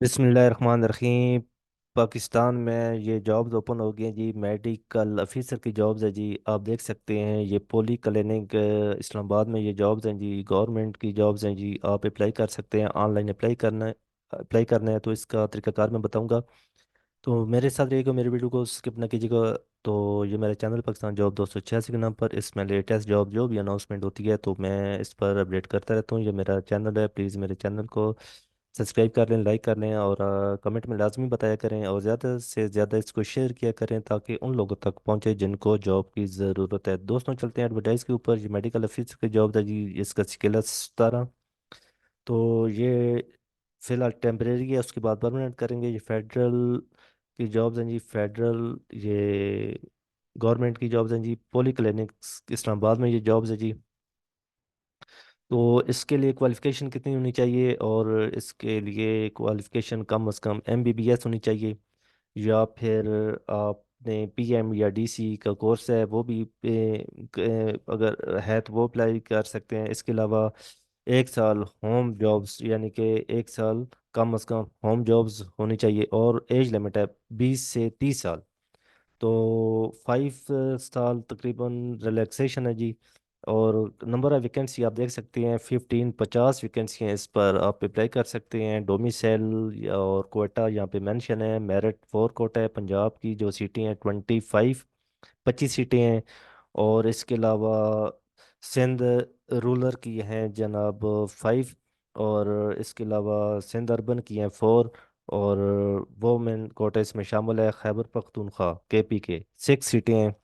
बिस्मिल्लाहिर्रहमानिर्रहीम। पाकिस्तान में ये जॉब्स ओपन हो गई हैं जी। मेडिकल ऑफिसर की जॉब्स है जी। आप देख सकते हैं ये पॉली क्लिनिक इस्लामाबाद में ये जॉब्स हैं जी। गवर्नमेंट की जॉब्स हैं जी। आप अप्लाई कर सकते हैं। ऑनलाइन अप्लाई करना है तो इसका तरीकाकार मैं बताऊंगा। तो मेरे साथ रहिएगा, मेरे वीडियो को स्किप ना कीजिएगा। तो ये मेरा चैनल पाकिस्तान जॉब 286 के नाम पर, इसमें लेटेस्ट जॉब जो भी अनाउंसमेंट होती है तो मैं इस पर अपडेट करता रहता हूँ। ये मेरा चैनल है, प्लीज़ मेरे चैनल को सब्सक्राइब कर लें, लाइक कर लें और कमेंट में लाजमी बताया करें और ज़्यादा से ज़्यादा इसको शेयर किया करें ताकि उन लोगों तक पहुंचे जिनको जॉब की ज़रूरत है। दोस्तों चलते हैं एडवर्टाइज के ऊपर। ये मेडिकल ऑफिसर की जॉब है जी। इसका स्केल है 17। तो ये फिलहाल टेम्परेरी है, उसके बाद परमानेंट करेंगे। ये फेडरल की जॉब्स हैं जी। फेडरल ये गवर्नमेंट की जॉब्स हैं जी। पॉली क्लिनिक्स इस्लामाबाद में ये जॉब्स है जी। तो इसके लिए क्वालिफ़िकेशन कितनी होनी चाहिए? और इसके लिए क्वालिफ़िकेशन कम से कम एमबीबीएस होनी चाहिए, या फिर आपने पीएम या डीसी का कोर्स है वो भी अगर है तो वो अप्लाई कर सकते हैं। इसके अलावा 1 साल होम जॉब्स यानी कि 1 साल कम से कम होम जॉब्स होनी चाहिए। और एज लिमिट है 20 से 30 साल। तो 5 साल तकरीबन रिलैक्सेशन है जी। और नंबर ऑफ वैकेंसी आप देख सकते हैं 15 50 वैकेंसी हैं। इस पर आप अप्लाई कर सकते हैं। डोमिसाइल और कोटा यहाँ पे मेंशन है। मेरिट 4 कोटा है। पंजाब की जो सीटें हैं 25 सीटें हैं। और इसके अलावा सिंध रूरल की हैं जनाब 5। और इसके अलावा सिंध अर्बन की हैं 4। और वोमेन कोटा इसमें शामिल है। खैबर पख्तूनख्वा केपी के 6 सीटें हैं।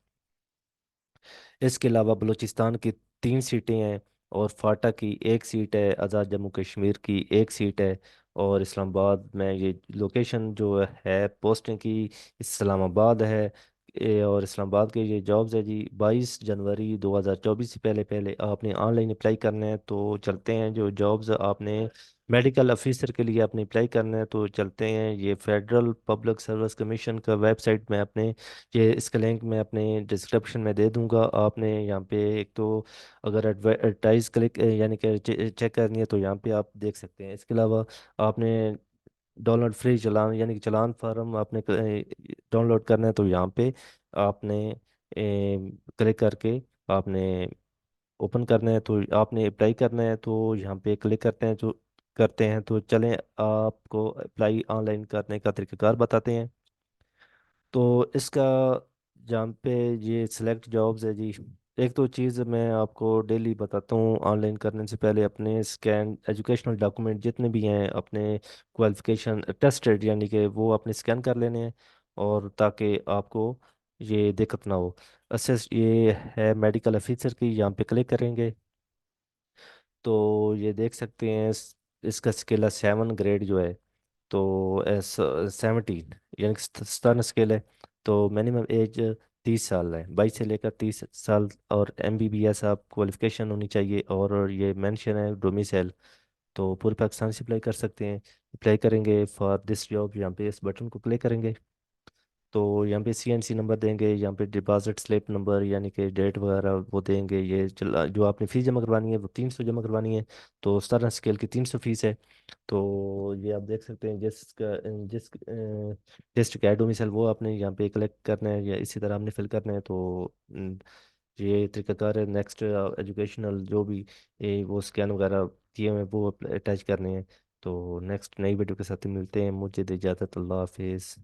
इसके अलावा बलूचिस्तान की 3 सीटें हैं। और फाटा की 1 सीट है। आज़ाद जम्मू कश्मीर की 1 सीट है। और इस्लामाबाद में ये लोकेशन जो है पोस्टिंग की इस्लामाबाद है। और इस्लामाबाद के ये जॉब्स है जी। 22 जनवरी 2024 से पहले पहले आपने ऑनलाइन अप्लाई करना है। तो चलते हैं जो जॉब्स आपने मेडिकल ऑफिसर के लिए आपने अप्लाई करना है तो चलते हैं। ये फेडरल पब्लिक सर्विस कमीशन का वेबसाइट में अपने ये इसका लिंक मैं अपने डिस्क्रिप्शन में दे दूंगा। आपने यहाँ पे एक तो अगर एडवर्टाइज क्लिक यानी कि चेक करनी है तो यहाँ पे आप देख सकते हैं। इसके अलावा आपने डाउनलोड फ्री चालान यानी कि चालान फार्म आपने डाउनलोड करना है तो यहाँ पे आपने क्लिक करके आपने ओपन करना है। तो आपने अप्लाई करना है तो यहाँ पे क्लिक करते हैं तो चलें आपको अप्लाई ऑनलाइन करने का तरीकाकार बताते हैं। तो इसका जहाँ पे ये सिलेक्ट जॉब्स है जी। एक तो चीज़ मैं आपको डेली बताता हूँ, ऑनलाइन करने से पहले अपने स्कैन एजुकेशनल डॉक्यूमेंट जितने भी हैं अपने क्वालिफिकेशन टेस्टेड यानी कि वो अपने स्कैन कर लेने हैं। और ताकि आपको ये दिक्कत ना हो। असेस ये है मेडिकल ऑफिसर की, यहाँ पे क्लिक करेंगे तो ये देख सकते हैं इसका स्केल है 7 ग्रेड जो है। तो एस 17 यानी कि स्तन स्केल है। तो मिनिमम एज 30 साल है, 22 से लेकर 30 साल। और एमबीबीएस आप क्वालिफिकेशन होनी चाहिए। और ये मेंशन है डोमिसाइल। तो पूरे पाकिस्तान से अप्लाई कर सकते हैं। अप्लाई करेंगे फॉर दिस जॉब, यहाँ पे इस बटन को क्लिक करेंगे तो यहाँ पे सीएनसी नंबर देंगे। यहाँ पे डिपॉजिट स्लिप नंबर यानी कि डेट वगैरह वो देंगे। ये जो आपने फीस जमा करवानी है वो 300 जमा करवानी है। तो 17 स्केल की 300 फीस है। तो ये आप देख सकते हैं जिस डिस्ट्रिक्ट है डोमिसाइल वो आपने यहाँ पे कलेक्ट करना है या इसी तरह आपने फिल करना है। तो ये तरीकाकार है। नेक्स्ट एजुकेशनल जो भी वो स्कैन वगैरह किए हुए हैं वो अटैच करने हैं। तो नेक्स्ट नई वीडियो के साथ ही मिलते हैं। मुझे दे इजाज़त। अल्लाह हाफिज़।